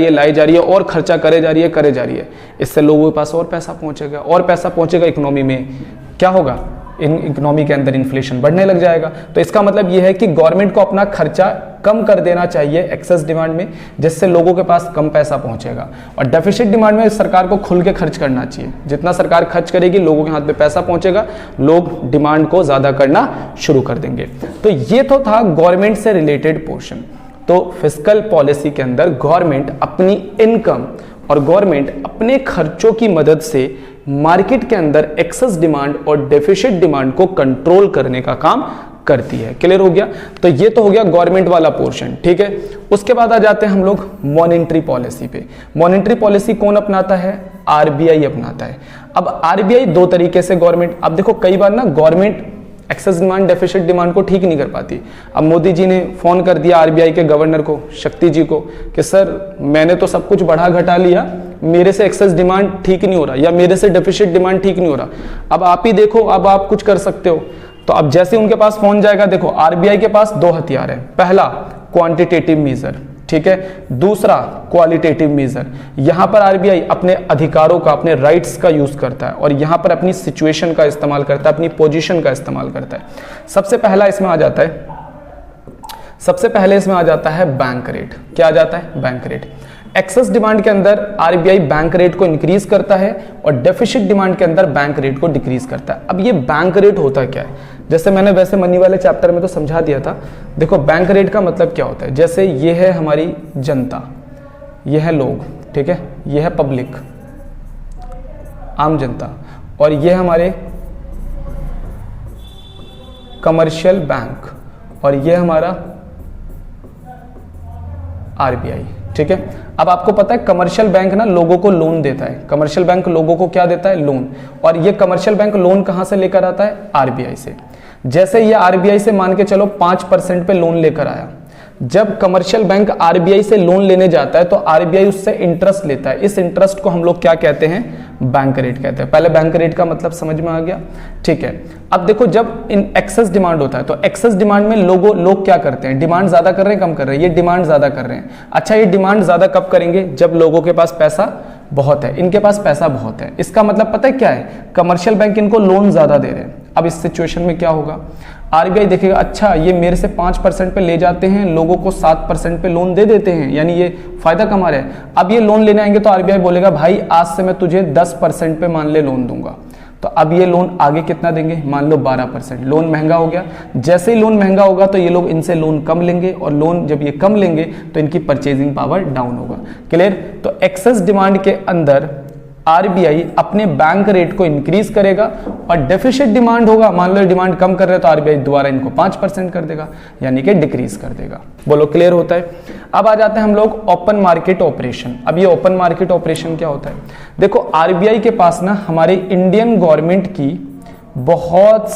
रही है और खर्चा करे जा रही है, इससे लोगों के पास और पैसा पहुंचेगा, और पैसा पहुंचेगा इकोनॉमी में, क्या होगा, इकोनॉमी के अंदर इन्फ्लेशन बढ़ने लग जाएगा। तो इसका मतलब यह है कि गवर्नमेंट को अपना खर्चा कम कर देना चाहिए एक्सेस डिमांड में, जिससे लोगों के पास कम पैसा पहुंचेगा। और डेफिसिट डिमांड में सरकार को खुल के खर्च करना चाहिए, जितना सरकार खर्च करेगी लोगों के हाथ में पैसा पहुंचेगा, लोग डिमांड को ज्यादा करना शुरू कर देंगे। तो ये तो था गवर्नमेंट से रिलेटेड पोर्शन। तो फिस्कल पॉलिसी के अंदर गवर्नमेंट अपनी इनकम और गवर्नमेंट अपने खर्चों की मदद से मार्केट के अंदर एक्सेस डिमांड और डेफिसिट डिमांड को कंट्रोल करने का काम करती है। क्लियर हो गया? तो ये तो हो गया गवर्नमेंट वाला पोर्शन, ठीक है। उसके बाद आ जाते हैं हम लोग मॉनेटरी पॉलिसी पे। मॉनेटरी पॉलिसी कौन अपनाता है? आरबीआई अपनाता है। अब आरबीआई दो तरीके से गवर्नमेंट, अब देखो कई बार ना government excess demand deficit demand को ठीक नहीं कर पाती। अब मोदी जी ने फोन कर दिया आरबीआई के गवर्नर को, शक्ति जी को, कि सर मैंने तो सब कुछ बढ़ा घटा लिया, मेरे से एक्सेस डिमांड ठीक नहीं हो रहा, या मेरे से डेफिसिट डिमांड ठीक नहीं हो रहा, अब आप ही देखो, अब आप कुछ कर सकते हो। तो अब जैसे उनके पास फोन जाएगा, देखो आरबीआई के पास दो हथियार है। पहला क्वांटिटेटिव मेजर, ठीक है, दूसरा क्वालिटेटिव मेजर। यहां पर आरबीआई अपने अधिकारों का, अपने राइट्स का यूज करता है, और यहां पर अपनी सिचुएशन का इस्तेमाल करता है, अपनी पोजीशन का इस्तेमाल करता है। सबसे पहले इसमें आ जाता है बैंक रेट। क्या आ जाता है? Bank rate. एक्सेस डिमांड के अंदर आरबीआई बैंक रेट को इंक्रीज करता है, और डेफिसिट डिमांड के अंदर बैंक रेट को डिक्रीज करता है। अब ये बैंक रेट होता क्या है? जैसे मैंने वैसे मनी वाले चैप्टर में तो समझा दिया था। देखो बैंक रेट का मतलब क्या होता है, जैसे ये है हमारी जनता, ये है लोग, ठीक है, ये है पब्लिक, आम जनता, और ये हमारे कमर्शियल बैंक, और ये हमारा आरबीआई, ठीक है। अब आपको पता है कमर्शियल बैंक ना लोगों को लोन देता है। कमर्शियल बैंक लोगों को क्या देता है? लोन। और ये कमर्शियल बैंक लोन कहां से लेकर आता है? आरबीआई से। जैसे ये आरबीआई से मान के चलो 5% पे लोन लेकर आया, जब कमर्शियल बैंक आरबीआई से लोन लेने जाता है तो आरबीआई उससे इंटरेस्ट लेता है। इस इंटरेस्ट को हम लोग क्या कहते हैं? बैंक रेट कहते हैं। पहले बैंक रेट का मतलब समझ में आ गया, ठीक है। अब देखो जब इन एक्सेस डिमांड होता है तो एक्सेस डिमांड में लोग क्या करते हैं? डिमांड ज्यादा कर रहे हैं, कम कर रहे हैं? ये डिमांड ज्यादा कर रहे हैं। अच्छा, ये डिमांड ज्यादा कब करेंगे? जब लोगों के पास पैसा बहुत है, इनके पास पैसा बहुत है। इसका मतलब पता है क्या है? कमर्शियल बैंक इनको लोन ज्यादा दे रहे हैं। अब इस सिचुएशन में क्या होगा? आरबीआई देखेगा, अच्छा ये मेरे से 5% पे ले जाते हैं, लोगों को 7% पे लोन दे देते हैं, यानी ये फायदा कमा रहे हैं। अब ये लोन लेने आएंगे तो आरबीआई बोलेगा, भाई आज से मैं तुझे 10% पे मान ले लोन दूंगा। तो अब ये लोन आगे कितना देंगे? मान लो 12%। लोन महंगा हो गया। जैसे ही लोन महंगा होगा तो ये लोग इनसे लोन कम लेंगे, और लोन जब ये कम लेंगे तो इनकी परचेजिंग पावर डाउन होगा। क्लियर? तो एक्सेस डिमांड के अंदर आरबीआई अपने बैंक रेट को इंक्रीज करेगा, और डेफिसिट डिमांड होगा, मान लो डिमांड कम कर रहे हैं तो आरबीआई दोबारा इनको 5% कर देगा, यानी कि डिक्रीज कर देगा। बोलो क्लियर होता है? अब आ जाते हैं हम लोग ओपन मार्केट ऑपरेशन। अब ये ओपन मार्केट ऑपरेशन क्या होता है? देखो आरबीआई के पास ना हमारे इंडियन गवर्नमेंट की बहुत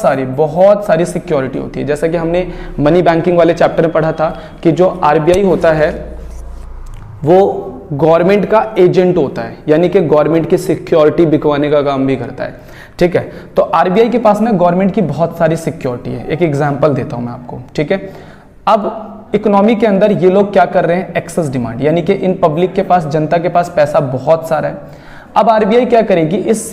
सारी सिक्योरिटी होती है। जैसा कि हमने मनी बैंकिंग वाले चैप्टर में पढ़ा था कि जो आरबीआई होता है वो गवर्नमेंट का एजेंट होता है, यानी कि गवर्नमेंट की सिक्योरिटी बिकवाने का काम भी करता है, ठीक है। तो आरबीआई के पास ना गवर्नमेंट की बहुत सारी सिक्योरिटी है। एक एग्जांपल देता हूं मैं आपको, ठीक है। अब इकोनॉमी के अंदर ये लोग क्या कर रहे हैं? एक्सेस डिमांड, यानी कि इन पब्लिक के पास, जनता के पास पैसा बहुत सारा है। अब आरबीआई क्या करेगी? इस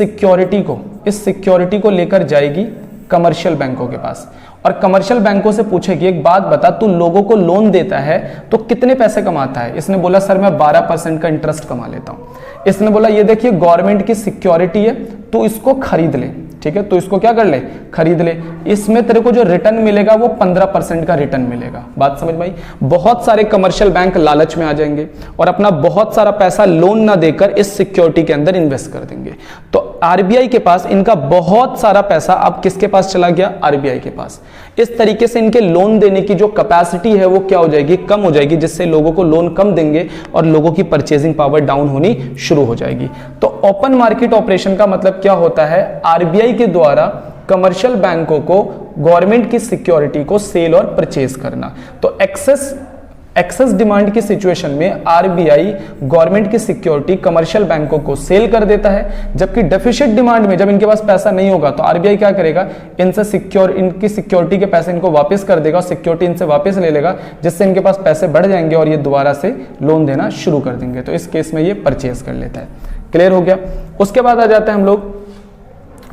सिक्योरिटी को लेकर जाएगी कमर्शियल बैंकों के पास, और कमर्शियल बैंकों से पूछेगी एक बात बता, तू लोगों को लोन देता है तो कितने पैसे कमाता है? इसने बोला सर मैं 12% का इंटरेस्ट कमा लेता हूं। इसने बोला ये देखिए गवर्नमेंट की सिक्योरिटी है, तो इसको खरीद ले, ठीक है, तो इसको क्या कर ले, खरीद ले, इसमें तेरे को जो रिटर्न मिलेगा वो 15% का रिटर्न मिलेगा। बात समझ में आई? बहुत सारे कमर्शियल बैंक लालच में आ जाएंगे और अपना बहुत सारा पैसा लोन ना देकर इस सिक्योरिटी के अंदर इन्वेस्ट कर देंगे। तो आरबीआई के पास इनका बहुत सारा पैसा अब किसके पास चला गया? आरबीआई के पास। इस तरीके से इनके लोन देने की जो कैपेसिटी है वो क्या हो जाएगी? कम हो जाएगी, जिससे लोगों को लोन कम देंगे और लोगों की परचेजिंग पावर डाउन होनी शुरू हो जाएगी। तो ओपन मार्केट ऑपरेशन का मतलब क्या होता है? आरबीआई के द्वारा कमर्शियल बैंकों को गवर्नमेंट की सिक्योरिटी को सेल और परचेज करना। तो एक्सेस डिमांड की सिचुएशन में आरबीआई गवर्नमेंट की सिक्योरिटी कमर्शियल बैंकों को सेल कर देता है, जबकि डेफिसिट डिमांड में जब इनके पास पैसा नहीं होगा तो आरबीआई क्या करेगा? इनकी सिक्योरिटी के पैसे इनको वापस कर देगा और सिक्योरिटी इनसे वापस ले लेगा, जिससे इनके पास पैसे बढ़ जाएंगे और ये दोबारा से लोन देना शुरू कर देंगे। तो इस केस में ये परचेज कर लेता है। क्लियर हो गया? उसके बाद आ जाते हैं हम लोग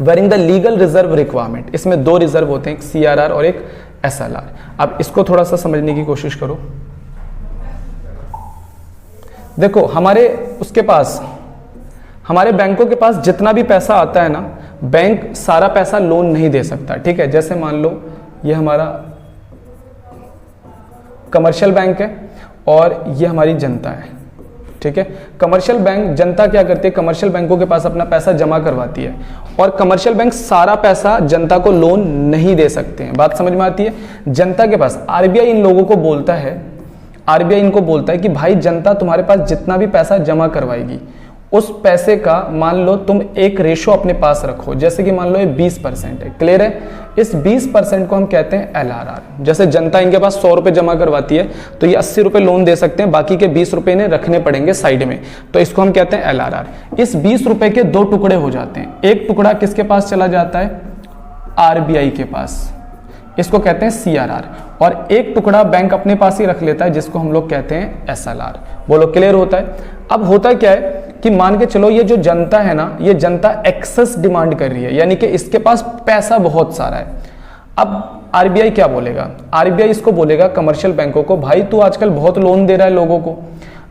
varying the legal reserve requirement. इसमें दो रिजर्व होते हैं, एक सीआरआर और एक एसएलआर। अब इसको थोड़ा सा समझने की कोशिश करो। देखो हमारे बैंकों के पास जितना भी पैसा आता है ना, बैंक सारा पैसा लोन नहीं दे सकता, ठीक है। जैसे मान लो ये हमारा कमर्शियल बैंक है और ये हमारी जनता है, ठीक है। कमर्शियल बैंक, जनता क्या करती है? कमर्शियल बैंकों के पास अपना पैसा जमा करवाती है और कमर्शियल बैंक सारा पैसा जनता को लोन नहीं दे सकते हैं। बात समझ में आती है? जनता के पास आरबीआई इन लोगों को बोलता है, आरबीआई इनको बोलता है कि भाई जनता तुम्हारे पास जितना भी पैसा जमा करवाएगी उस पैसे का मान लो तुम एक रेशो अपने पास रखो। जैसे कि मान लो ये 20% है, क्लियर है? इस 20% को हम कहते हैं एलआरआर। जैसे जनता इनके पास 100 रुपए जमा करवाती है तो ये 80 रुपए लोन दे सकते हैं, बाकी के 20 रुपए इन्हें रखने पड़ेंगे साइड में, तो इसको हम कहते हैं एलआरआर। इस 20 रुपए के दो टुकड़े हो जाते हैं, एक टुकड़ा किसके पास चला जाता है? आरबीआई के पास, इसको कहते हैं सीआरआर, और एक टुकड़ा बैंक अपने पास ही रख लेता है जिसको हम लोग कहते हैं एसएलआर। बोलो क्लियर होता है? अब होता क्या है कि मान के चलो ये जो जनता है ना, ये जनता एक्सेस डिमांड कर रही है, यानी कि इसके पास पैसा बहुत सारा है। अब आरबीआई क्या बोलेगा? आरबीआई इसको बोलेगा कमर्शियल बैंकों को, भाई तू आजकल बहुत लोन दे रहा है लोगों को।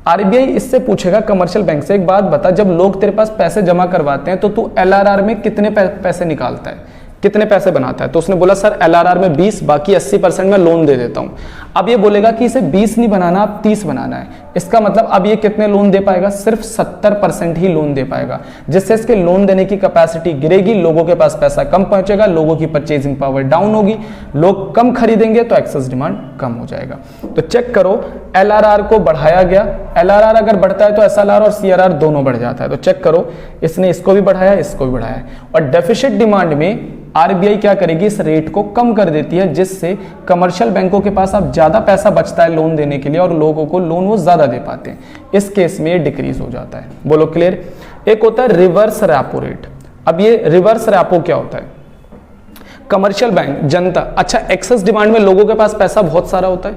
आरबीआई इससे पूछेगा कमर्शियल बैंक से, एक बात बता, जब लोग तेरे पास पैसे जमा करवाते हैं तो तू एलआरआर में कितने पैसे निकालता है, कितने पैसे बनाता है? तो उसने बोला सर एलआरआर में 20, बाकी 80% में लोन दे देता हूं। अब ये बोलेगा कि इसे 20 नहीं बनाना, अब 30 बनाना है। इसका मतलब अब ये कितने लोन दे पाएगा? सिर्फ 70% ही लोन दे पाएगा, जिससे इसके लोन देने की कैपेसिटी गिरेगी, लोगों के पास पैसा कम पहुंचेगा, लोगों की परचेजिंग पावर डाउन होगी, लोग कम खरीदेंगे तो एक्सेस डिमांड कम हो जाएगा। तो चेक करो, एलआरआर को बढ़ाया गया, एलआरआर अगर बढ़ता है तो एसएलआर और सीआरआर दोनों बढ़ जाता है। तो चेक करो, इसने इसको भी बढ़ाया, इसको भी बढ़ाया। और डेफिसिट डिमांड में आरबीआई क्या करेगी? इस रेट को कम कर देती है, जिससे कमर्शियल बैंकों के पास अब ज्यादा पैसा बचता है लोन देने के लिए और लोगों को लोन वो ज्यादा दे पाते हैं। इस केस में ये डिक्रीज हो जाता है। बोलो क्लियर? एक होता है रिवर्स रेपो रेट। अब ये रिवर्स रेपो क्या होता है? कमर्शियल बैंक, जनता, अच्छा एक्सेस डिमांड में लोगों के पास पैसा बहुत सारा होता है।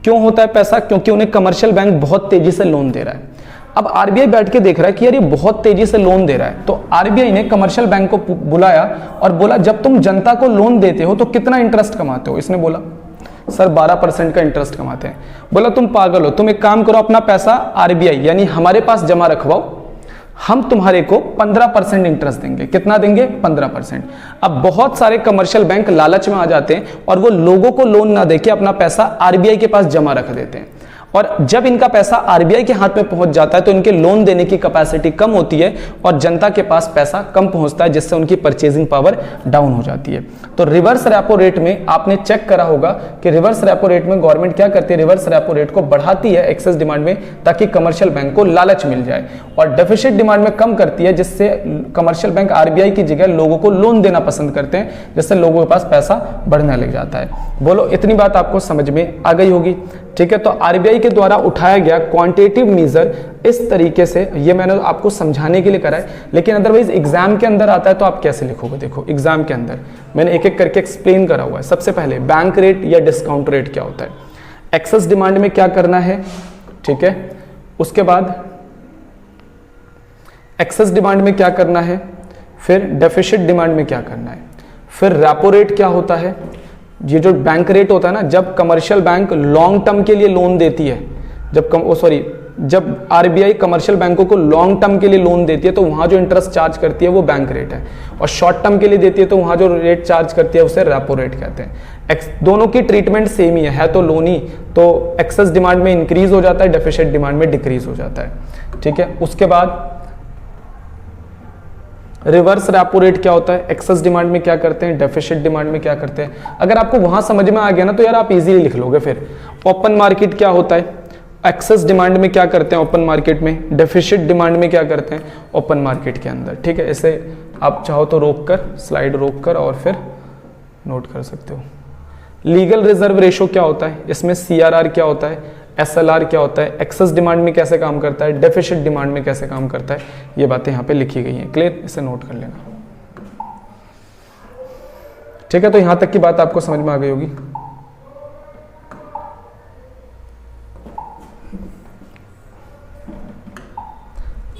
क्यों होता है पैसा? क्योंकि उन्हें कमर्शियल बैंक बहुत तेजी से लोन दे रहा है। अब आरबीआई बैठ के देख रहा है कि यार ये बहुत तेजी से लोन दे रहा है, तो आरबीआई ने कमर्शियल बैंक को बुलाया और बोला जब तुम जनता को लोन देते हो तो कितना इंटरेस्ट कमाते हो? इसने बोला सर 12% का इंटरेस्ट कमाते हैं। बोला तुम पागल हो, तुम एक काम करो, अपना पैसा आरबीआई यानी हमारे पास जमा रखवाओ, हम तुम्हारे को 15% इंटरेस्ट देंगे। कितना देंगे? 15%। अब बहुत सारे कमर्शियल बैंक लालच में आ जाते हैं और वो लोगों को लोन ना देके अपना पैसा आरबीआई के पास जमा रख देते हैं, और जब इनका पैसा आरबीआई के हाथ में पहुंच जाता है तो इनके लोन देने की कैपेसिटी कम होती है और जनता के पास पैसा कम पहुंचता है, जिससे उनकी परचेजिंग पावर डाउन हो जाती है। तो रिवर्स रेपो रेट में आपने चेक करा होगा कि रिवर्स रेपो रेट में गवर्नमेंट क्या करती है? रिवर्स रेपो रेट को बढ़ाती है एक्सेस डिमांड में, ताकि कमर्शियल बैंक को लालच मिल जाए, और डेफिसिट डिमांड में कम करती है, जिससे कमर्शियल बैंक आरबीआई की जगह लोगों को लोन देना पसंद करते हैं, जिससे लोगों के पास पैसा बढ़ने लग जाता है। बोलो इतनी बात आपको समझ में आ गई होगी? ठीक है, तो आरबीआई के द्वारा उठाया गया क्वांटिटेटिव मेजर इस तरीके से, ये मैंने आपको समझाने के लिए करा है, लेकिन अदरवाइज एग्जाम के अंदर आता है तो आप कैसे लिखोगे? देखो एग्जाम के अंदर मैंने एक एक करके एक्सप्लेन करा हुआ है। सबसे पहले बैंक रेट या डिस्काउंट रेट क्या होता है, एक्सेस डिमांड में क्या करना है, ठीक है, उसके बाद एक्सेस डिमांड में क्या करना है, फिर डेफिसिट डिमांड में क्या करना है, फिर रेपो रेट क्या होता है, ये जो बैंक रेट होता है ना, जब कमर्शियल बैंक लॉन्ग टर्म के लिए लोन देती है, जब आरबीआई कमर्शियल बैंकों को लॉन्ग टर्म के लिए लोन देती है तो वहां जो इंटरेस्ट चार्ज करती है वो बैंक रेट है, और शॉर्ट टर्म के लिए देती है तो वहां जो रेट चार्ज करती है उसे रेपो रेट कहते हैं। दोनों की ट्रीटमेंट सेम ही है तो लोन ही, तो एक्सेस डिमांड में इंक्रीज हो जाता है, डेफिसिट डिमांड में डिक्रीज हो जाता है। ठीक है, उसके बाद रिवर्स रेपो रेट क्या होता है, एक्सेस डिमांड में क्या करते हैं, डेफिसिट डिमांड में क्या करते हैं। अगर आपको वहां समझ में आ गया ना तो यार आप इजीली लिख लोगे। फिर ओपन मार्केट क्या होता है, एक्सेस डिमांड में क्या करते हैं ओपन मार्केट में, डेफिसिट डिमांड में क्या करते हैं ओपन मार्केट के अंदर। ठीक है, इसे आप चाहो तो रोक कर, स्लाइड रोक कर और फिर नोट कर सकते हो। लीगल रिजर्व रेशो क्या होता है, इसमें सीआरआर क्या होता है, एसएलआर क्या होता है, एक्सेस डिमांड में कैसे काम करता है, डेफिसिट डिमांड में कैसे काम करता है, ये बातें यहाँ पे लिखी गई हैं। क्लियर, इसे नोट कर लेना। ठीक है, तो यहां तक की बात आपको समझ में आ गई होगी।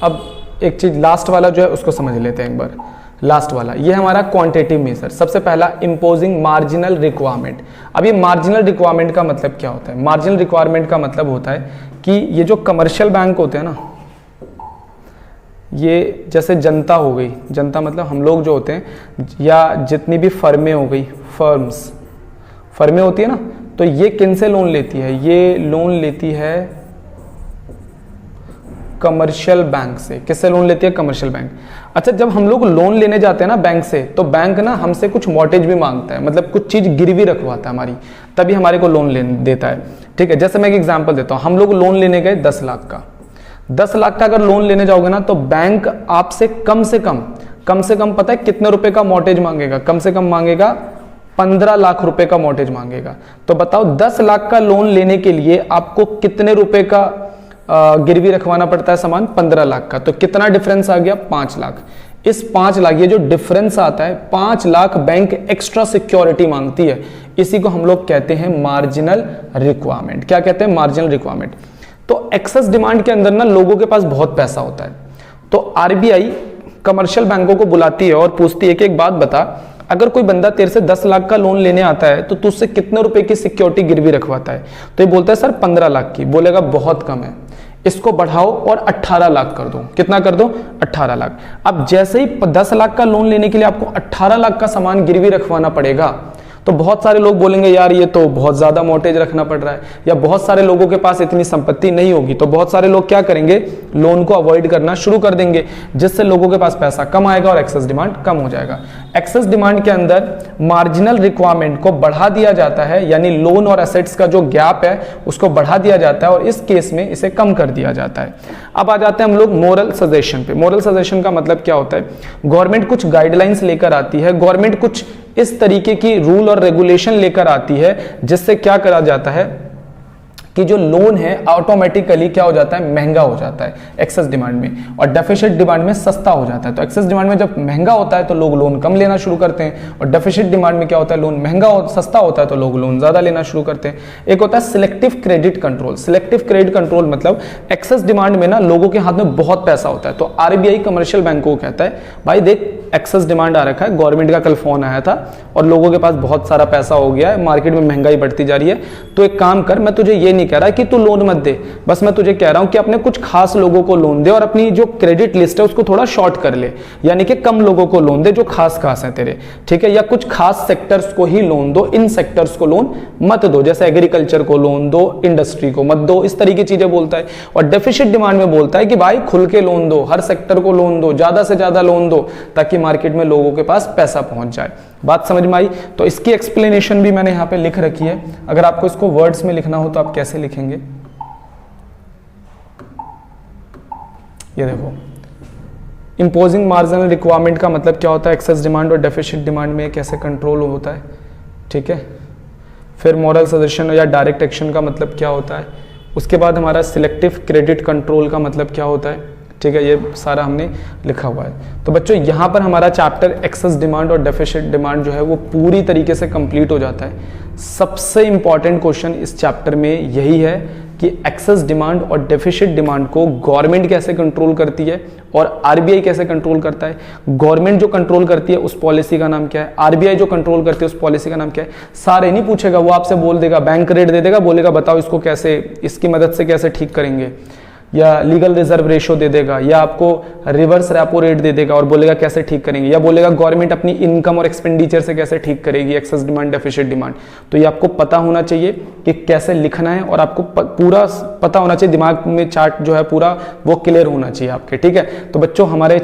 अब एक चीज लास्ट वाला जो है उसको समझ लेते हैं एक बार। लास्ट वाला ये हमारा क्वांटिटेटिव मेजर। सबसे पहला इंपोजिंग मार्जिनल रिक्वायरमेंट। अब ये मार्जिनल रिक्वायरमेंट का मतलब क्या होता है, मार्जिनल रिक्वायरमेंट का मतलब होता है कि ये जो कमर्शियल बैंक होते हैं ना, ये जैसे जनता हो गई, जनता मतलब हम लोग जो होते हैं, या जितनी भी फर्में हो गई, फर्में होती है ना, तो ये किन से लोन लेती है, ये लोन लेती है कमर्शियल बैंक से। किससे लोन लेती है, कमर्शियल बैंक। अच्छा, जब हम लोग लोन लेने जाते हैं ना बैंक से, तो बैंक ना हमसे कुछ मॉर्टेज भी मांगता है, मतलब कुछ चीज गिरवी रखवाता है हमारी, तभी हमारे को लोन लेने देता है। ठीक है, जैसे मैं एक एग्जांपल देता हूं, हम लोग लोन लेने गए 10 लाख का। 10 लाख का अगर लोन लेने जाओगे ना तो बैंक आपसे कम से कम पता है कितने रुपए का मॉर्टेज मांगेगा, कम से कम मांगेगा 15 लाख रुपए का मॉर्टेज मांगेगा। तो बताओ 10 लाख का लोन लेने के लिए आपको कितने रुपए का गिरवी रखवाना पड़ता है सामान, 15 लाख का। तो कितना डिफरेंस आ गया, 5 लाख। इस 5 लाख, ये जो डिफरेंस आता है 5 लाख बैंक एक्स्ट्रा सिक्योरिटी मांगती है। इसी को हम लोग कहते हैं मार्जिनल रिक्वायरमेंट। क्या कहते हैं, मार्जिनल रिक्वायरमेंट। तो एक्सेस डिमांड के अंदर ना लोगों के पास बहुत पैसा होता है, तो आरबीआई कमर्शियल बैंकों को बुलाती है और पूछती है कि एक बात बता, अगर कोई बंदा तेरे से 10 लाख का लोन लेने आता है तो तुझसे कितने रुपए की सिक्योरिटी गिरवी रखवाता है। तो ये बोलता है सर 15 लाख की। बोलेगा बहुत कम है, इसको बढ़ाओ और 18 लाख कर दो। कितना कर दो, 18 लाख। अब जैसे ही 10 लाख का लोन लेने के लिए आपको 18 लाख का सामान गिरवी रखवाना पड़ेगा, तो बहुत सारे लोग बोलेंगे यार ये तो बहुत ज्यादा मॉर्टेज रखना पड़ रहा है, या बहुत सारे लोगों के पास इतनी संपत्ति नहीं होगी, तो बहुत सारे लोग क्या करेंगे, लोन को अवॉइड करना शुरू कर देंगे, जिससे लोगों के पास पैसा कम आएगा और एक्सेस डिमांड कम हो जाएगा। एक्सेस डिमांड के अंदर मार्जिनल रिक्वायरमेंट को बढ़ा दिया जाता है, यानी लोन और एसेट्स का जो गैप है उसको बढ़ा दिया जाता है, और इस केस में इसे कम कर दिया जाता है। अब आ जाते हैं हम लोग मोरल सजेशन पे। मोरल सजेशन का मतलब क्या होता है, गवर्नमेंट कुछ गाइडलाइंस लेकर आती है, गवर्नमेंट कुछ इस तरीके की रूल और रेगुलेशन लेकर आती है, जिससे क्या करा जाता है कि जो लोन है ऑटोमेटिकली क्या हो जाता है, महंगा हो जाता है एक्सेस डिमांड में, और डेफिसिट डिमांड में सस्ता हो जाता है। तो एक्सेस डिमांड में जब महंगा होता है तो लोग लोन कम लेना शुरू करते हैं, और डेफिसिट डिमांड में क्या होता है, लोन सस्ता होता है तो लोग लोन ज्यादा लेना शुरू करते हैं। एक होता है selective credit control. Selective credit control मतलब एक्सेस डिमांड में ना लोगों के हाथ में बहुत पैसा होता है, तो आरबीआई कमर्शियल बैंकों को कहता है भाई देख एक्सेस डिमांड आ रखा है, गवर्नमेंट का कल फोन आया था और लोगों के पास बहुत सारा पैसा हो गया है, मार्केट में महंगाई बढ़ती जा रही है, तो एक काम कर, मैं तुझे ये नहीं कह रहा कि तू लोन मत दे, बस मैं तुझे कह रहा हूं कि अपने कुछ खास लोगों को लोन दे और अपनी जो क्रेडिट लिस्ट है उसको थोड़ा शॉर्ट कर ले, यानी कि कम लोगों को लोन दे जो खास खास है तेरे, ठीक है, या कुछ खास सेक्टर्स को ही लोन दो, इन सेक्टर्स को लोन मत दो, जैसे एग्रीकल्चर को लोन दो, इंडस्ट्री को मत दो, इस तरीके की चीजें बोलता है। और डेफिसिट डिमांड में बोलता है कि भाई खुल के लोन दो, हर सेक्टर को लोन दो, ज्यादा से ज्यादा लोन दो, ताकि मार्केट में लोगों के पास पैसा पहुंच जाए। बात समझ में आई? तो इसकी एक्सप्लेनेशन भी मैंने यहां पे लिख रखी है, अगर आपको इसको वर्ड्स में लिखना हो तो आप कैसे लिखेंगे, ये देखो, इंपोजिंग मार्जिनल रिक्वायरमेंट का मतलब क्या होता है, एक्सेस डिमांड और डेफिसिट डिमांड में कैसे कंट्रोल होता है, ठीक है। फिर मॉरल सजेशन या डायरेक्ट एक्शन का मतलब क्या होता है, उसके बाद हमारा सिलेक्टिव क्रेडिट कंट्रोल का मतलब क्या होता है, ठीक है, ये सारा हमने लिखा हुआ है। तो बच्चों यहाँ पर हमारा चैप्टर एक्सेस डिमांड और डेफिसिट डिमांड जो है वो पूरी तरीके से कंप्लीट हो जाता है। सबसे इंपॉर्टेंट क्वेश्चन इस चैप्टर में यही है कि एक्सेस डिमांड और डेफिसिट डिमांड को गवर्नमेंट कैसे कंट्रोल करती है और आरबीआई कैसे कंट्रोल करता है। गवर्नमेंट जो कंट्रोल करती है उस पॉलिसी का नाम क्या है, आरबीआई जो कंट्रोल करती है उस पॉलिसी का नाम क्या है। सारे नहीं पूछेगा, वो आपसे बोल देगा, बैंक रेट दे देगा, बोलेगा बताओ इसको कैसे, इसकी मदद से कैसे ठीक करेंगे, या लीगल रिजर्व रेशो दे देगा, या आपको रिवर्स रेपो रेट दे देगा और बोलेगा कैसे ठीक करेंगे, या बोलेगा गवर्नमेंट अपनी इनकम और एक्सपेंडिचर से कैसे ठीक करेगी एक्सेस डिमांड डेफिसिट डिमांड। तो ये आपको पता होना चाहिए कि कैसे लिखना है और आपको पूरा पता होना चाहिए, दिमाग में चार्ट जो है पूरा वो क्लियर होना चाहिए आपके। ठीक है, तो बच्चों हमारे